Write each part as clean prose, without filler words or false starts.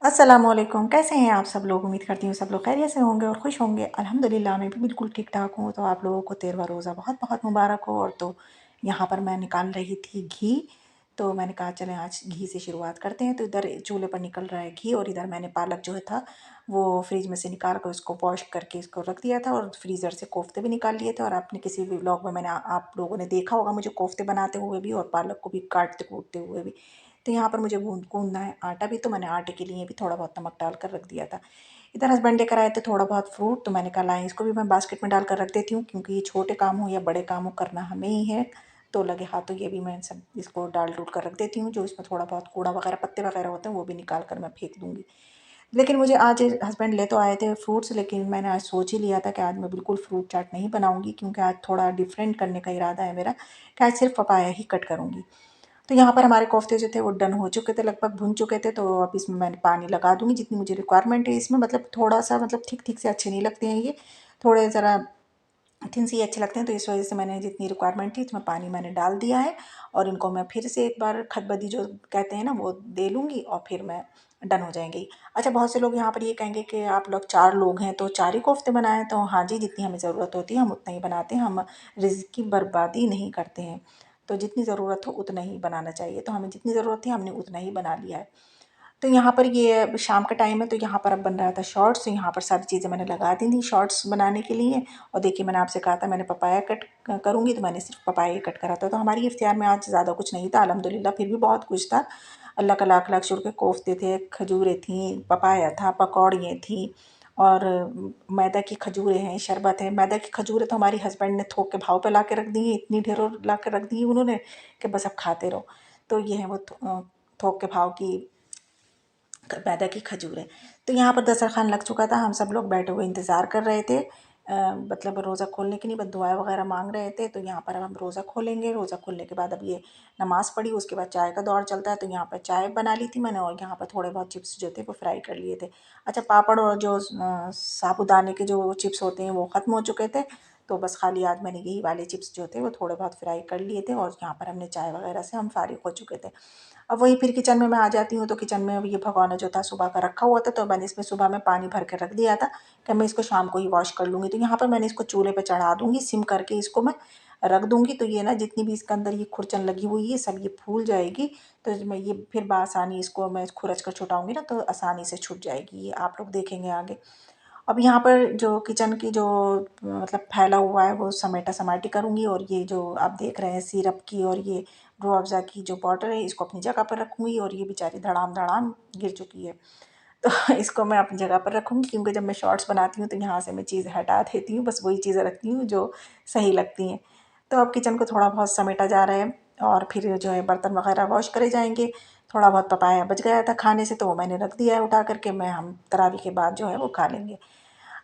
अस्सलामुअलैकुम। कैसे हैं आप सब लोग? उम्मीद करती हूँ सब लोग खैरियत से होंगे और खुश होंगे। अल्हम्दुलिल्लाह मैं भी बिल्कुल ठीक-ठाक हूँ। तो आप लोगों को 13वां रोज़ा बहुत-बहुत मुबारक हो। और तो यहाँ पर मैं निकाल रही थी घी, तो मैंने कहा चलें आज घी से शुरुआत करते हैं। तो इधर चूल्हे पर निकल रहा है घी और इधर मैंने पालक जो है था वो फ्रिज में से निकाल कर उसको वॉश करके इसको रख दिया था और फ्रीज़र से कोफ्ते भी निकाल लिए थे। और आपने किसी भी व्लॉग में मैंने आप लोगों ने देखा होगा मुझे कोफ्ते बनाते हुए भी और पालक को भी काटते-कूटते हुए भी। तो यहाँ पर मुझे गूँदना है आटा भी, तो मैंने आटे के लिए भी थोड़ा बहुत नमक डाल कर रख दिया था। इधर हस्बैंड लेकर आए थे थोड़ा बहुत फ्रूट, तो मैंने कहा लाएँ इसको भी मैं बास्केट में डाल कर रख देती हूँ, क्योंकि ये छोटे काम हो या बड़े काम हो करना हमें ही है। तो लगे हाथों ये भी मैं सब इसको डाल-डूल कर रख देती हूँ। जो इसमें थोड़ा बहुत कूड़ा वगैरह पत्ते वगैरह होते हैं वो भी निकाल कर मैं फेंक दूँगी। लेकिन मुझे आज हस्बैंड ले तो आए थे फ्रूट्स, लेकिन मैंने आज सोच ही लिया था कि आज मैं बिल्कुल फ्रूट चाट नहीं बनाऊँगी, क्योंकि आज थोड़ा डिफरेंट करने का इरादा है मेरा कि आज सिर्फ़ पपाया ही कट करूँगी। तो यहाँ पर हमारे कोफ्ते जो थे वो डन हो चुके थे, लगभग भुन चुके थे। तो अब इसमें मैंने पानी लगा दूँगी जितनी मुझे रिक्वायरमेंट है इसमें, मतलब थोड़ा-सा मतलब ठीक-ठीक से अच्छे नहीं लगते हैं ये, थोड़े ज़रा थिन से ही अच्छे लगते हैं। तो इस वजह से मैंने जितनी रिक्वायरमेंट थी इसमें पानी मैंने डाल दिया है और इनको मैं फिर से एक बार खदबदी जो कहते हैं ना वो दे लूँगी और फिर मैं डन हो जाएँगी। अच्छा, बहुत से लोग यहाँ पर ये कहेंगे कि आप लोग 4 लोग हैं तो 4 ही कोफ्ते बनाएँ। तो हाँ जी, जितनी हमें ज़रूरत होती है हम उतना ही बनाते हैं, हम रिज़्क़ की बर्बादी नहीं करते हैं। तो जितनी ज़रूरत हो उतना ही बनाना चाहिए, तो हमें जितनी ज़रूरत थी हमने उतना ही बना लिया है। तो यहाँ पर ये अब शाम का टाइम है, तो यहाँ पर अब बन रहा था शॉर्ट्स। तो यहाँ पर सारी चीज़ें मैंने लगा दी थी शॉर्ट्स बनाने के लिए। और देखिए मैंने आपसे कहा था मैंने पपाया कट करूँगी, तो मैंने सिर्फ पपाया ही कट करा था। तो हमारी इफ्तियार में आज ज़्यादा कुछ नहीं था अल्हम्दुलिल्लाह, फिर भी बहुत कुछ था। अल्लाह का लाख लाख शुक्र, कोफ्ते थे, खजूरें थीं, पपाया था, पकौड़ियाँ थीं और मैदा की खजूरें हैं, शरबत है। मैदा की खजूरें तो हमारी हस्बैंड ने थोक के भाव पे ला के रख दी हैं, इतनी ढेरों ला के रख दी हैं उन्होंने कि बस अब खाते रहो। तो ये है वो थोक के भाव की मैदा की खजूर है। तो यहाँ पर दस्तरखान लग चुका था, हम सब लोग बैठे हुए इंतज़ार कर रहे थे, मतलब रोज़ा खोलने की नहीं, बस दुआएं वगैरह मांग रहे थे। तो यहाँ पर अब हम रोज़ा खोलेंगे। रोज़ा खोलने के बाद अब ये नमाज़ पढ़ी, उसके बाद चाय का दौर चलता है। तो यहाँ पर चाय बना ली थी मैंने और यहाँ पर थोड़े बहुत चिप्स जो थे वो फ्राई कर लिए थे। अच्छा, पापड़ और जो साबूदाने के जो चिप्स होते हैं वो ख़त्म हो चुके थे, तो बस खाली आज मैंने यही वाले चिप्स जो थे वो थोड़े बहुत फ्राई कर लिए थे और यहाँ पर हमने चाय वगैरह से हम फारिग हो चुके थे। अब वही फिर किचन में मैं आ जाती हूँ, तो किचन में अब ये भगोना जो था सुबह का रखा हुआ था, तो मैंने इसमें सुबह में पानी भर के रख दिया था कि मैं इसको शाम को ही वॉश कर लूँगी। तो यहाँ पर मैंने इसको चूल्हे पे चढ़ा दूँगी, सिम करके इसको मैं रख दूँगी। तो ये ना जितनी भी इसके अंदर ये खुरचन लगी हुई है सब ये फूल जाएगी। तो मैं ये फिर बआसानी इसको मैं खुरच कर छुटाऊँगी ना तो आसानी से छूट जाएगी, ये आप लोग देखेंगे आगे। अब यहाँ पर जो किचन की जो मतलब फैला हुआ है वो समेटा-समाटी करूँगी। और ये जो आप देख रहे हैं सिरप की और ये रूह अफ़ज़ा की जो बॉटल है इसको अपनी जगह पर रखूँगी। और ये बेचारी धड़ाम-धड़ाम गिर चुकी है। तो इसको मैं अपनी जगह पर रखूँगी, क्योंकि जब मैं शॉर्ट्स बनाती हूँ तो यहाँ से मैं चीज़ हटा देती हूँ, बस वही चीज़ें रखती हूँ जो सही लगती हैं। तो अब किचन को थोड़ा बहुत समेटा जा रहा है और फिर जो है बर्तन वग़ैरह वॉश करे जाएँगे। थोड़ा बहुत पपाया बच गया था खाने से, तो वो मैंने रख दिया है उठा कर के, मैं हम तरावी के बाद जो है वो खा लेंगे।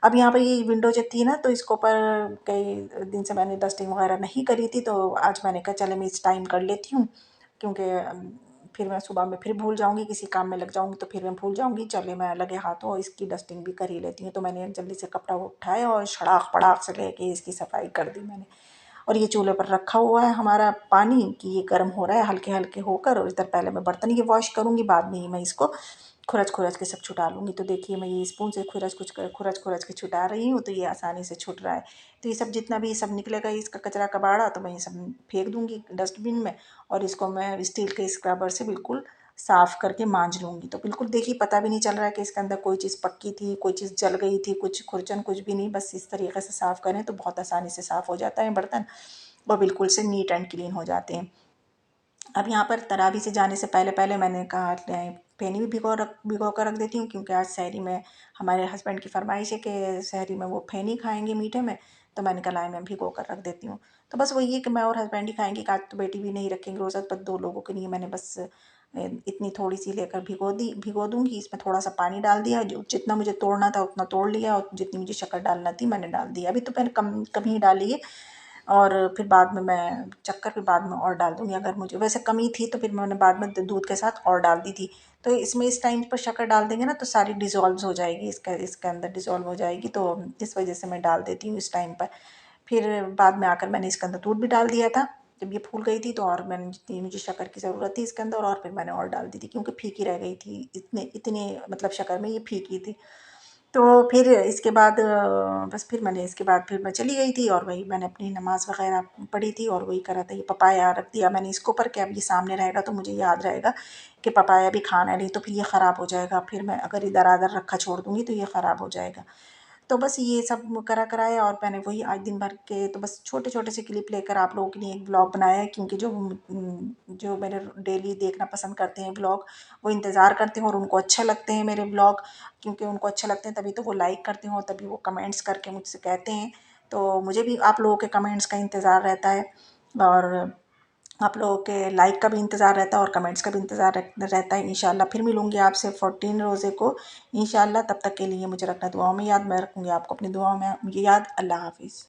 अब यहाँ पर ये विंडो जो थी ना, तो इसके ऊपर कई दिन से मैंने डस्टिंग वगैरह नहीं करी थी, तो आज मैंने कहा चले मैं इस टाइम कर लेती हूँ, क्योंकि फिर मैं सुबह में फिर भूल जाऊँगी, किसी काम में लग जाऊँगी तो फिर मैं भूल जाऊँगी। चले मैं लगे हाथों इसकी डस्टिंग भी कर ही लेती हूँ। तो मैंने जल्दी से कपड़ा उठाया और शड़ाक-पड़ाक से लेके इसकी सफाई कर दी मैंने। और ये चूल्हे पर रखा हुआ है हमारा पानी कि ये गर्म हो रहा है हल्के-हल्के होकर, और इधर पहले मैं बर्तन ये वॉश करूँगी, बाद में ही मैं इसको खुरच-खुरच के सब छुटा लूँगी। तो देखिए मैं ये स्पून से खुरच-खुरच के छुटा रही हूँ, तो ये आसानी से छूट रहा है। तो ये सब जितना भी सब निकलेगा इसका कचरा कबाड़ा, तो मैं ये सब फेंक दूँगी डस्टबिन में और इसको मैं स्टील के स्क्रबर से बिल्कुल साफ़ करके माँज लूँगी। तो बिल्कुल देखिए पता भी नहीं चल रहा है कि इसके अंदर कोई चीज़ पक्की थी, कोई चीज़ जल गई थी, कुछ खुरचन कुछ भी नहीं। बस इस तरीके से साफ़ करें तो बहुत आसानी से साफ़ हो जाता है बर्तन और बिल्कुल से नीट एंड क्लीन हो जाते हैं। अब यहाँ पर तरावी से जाने से पहले मैंने कहा फ़ेनी भी भिगो कर रख देती हूँ, क्योंकि आज सहरी में हमारे हस्बैंड की फ़रमाइश है कि सहरी में वो फ़ेनी खाएँगे मीठे में। तो मैंने कहा लाएँ मैं भिगो कर रख देती हूँ। तो बस वही है कि मैं और हस्बैंड ही खाएँगे, आज तो बेटी भी नहीं रखेंगे रोज़ा, बस 2 लोगों के लिए मैंने बस इतनी थोड़ी-सी लेकर भिगो दूँगी। इसमें थोड़ा-सा पानी डाल दिया, जो जितना मुझे तोड़ना था उतना तोड़ लिया और जितनी मुझे शक्कर डालना थी मैंने डाल दिया। अभी तो मैंने कम ही डाली है और फिर बाद में मैं चक्कर फिर बाद में और डाल दूँगी। अगर मुझे वैसे कमी थी तो फिर मैंने बाद में दूध के साथ और डाल दी थी। तो इसमें इस टाइम पर शक्कर डाल देंगे ना तो सारी डिज़ोल्व हो जाएगी, इसके अंदर डिज़ोल्व हो जाएगी, तो इस वजह से मैं डाल देती हूँ इस टाइम पर। फिर बाद में आकर मैंने इसके अंदर दूध भी डाल दिया था, जब ये फूल गई थी तो और मैंने जितनी मुझे शक्कर की ज़रूरत थी इसके अंदर और फिर मैंने और डाल दी थी, क्योंकि फीकी रह गई थी, इतने इतने मतलब शक्कर में ये फीकी थी। तो फिर इसके बाद बस फिर मैंने इसके बाद फिर मैं चली गई थी और वही मैंने अपनी नमाज़ वग़ैरह पढ़ी थी और वही करा था। ये पपाया रख दिया मैंने इसके ऊपर कि अब ये सामने रहेगा तो मुझे याद रहेगा कि पपाया भी खाना है, नहीं तो फिर ये ख़राब हो जाएगा। फिर मैं अगर इधर-आधर रखा छोड़ दूँगी तो ये ख़राब हो जाएगा। तो बस ये सब कराया और मैंने वही आज दिन भर के तो बस छोटे-छोटे से क्लिप लेकर आप लोगों के लिए एक व्लॉग बनाया है, क्योंकि जो मेरे डेली देखना पसंद करते हैं व्लॉग, वो इंतज़ार करते हैं और उनको अच्छे लगते हैं मेरे व्लॉग, क्योंकि उनको अच्छे लगते हैं तभी तो वो लाइक करते हैं और तभी वो कमेंट्स करके मुझसे कहते हैं। तो मुझे भी आप लोगों के कमेंट्स का इंतज़ार रहता है और आप लोगों के लाइक का भी इंतज़ार रहता है और कमेंट्स का भी इंतज़ार रहता है। इंशाल्लाह फिर मिलूँगी आपसे 14 रोज़े को इंशाल्लाह। तब तक के लिए मुझे रखना दुआओं में याद, मैं रखूँगी आपको अपनी दुआओं में याद। अल्लाह हाफ़िज़।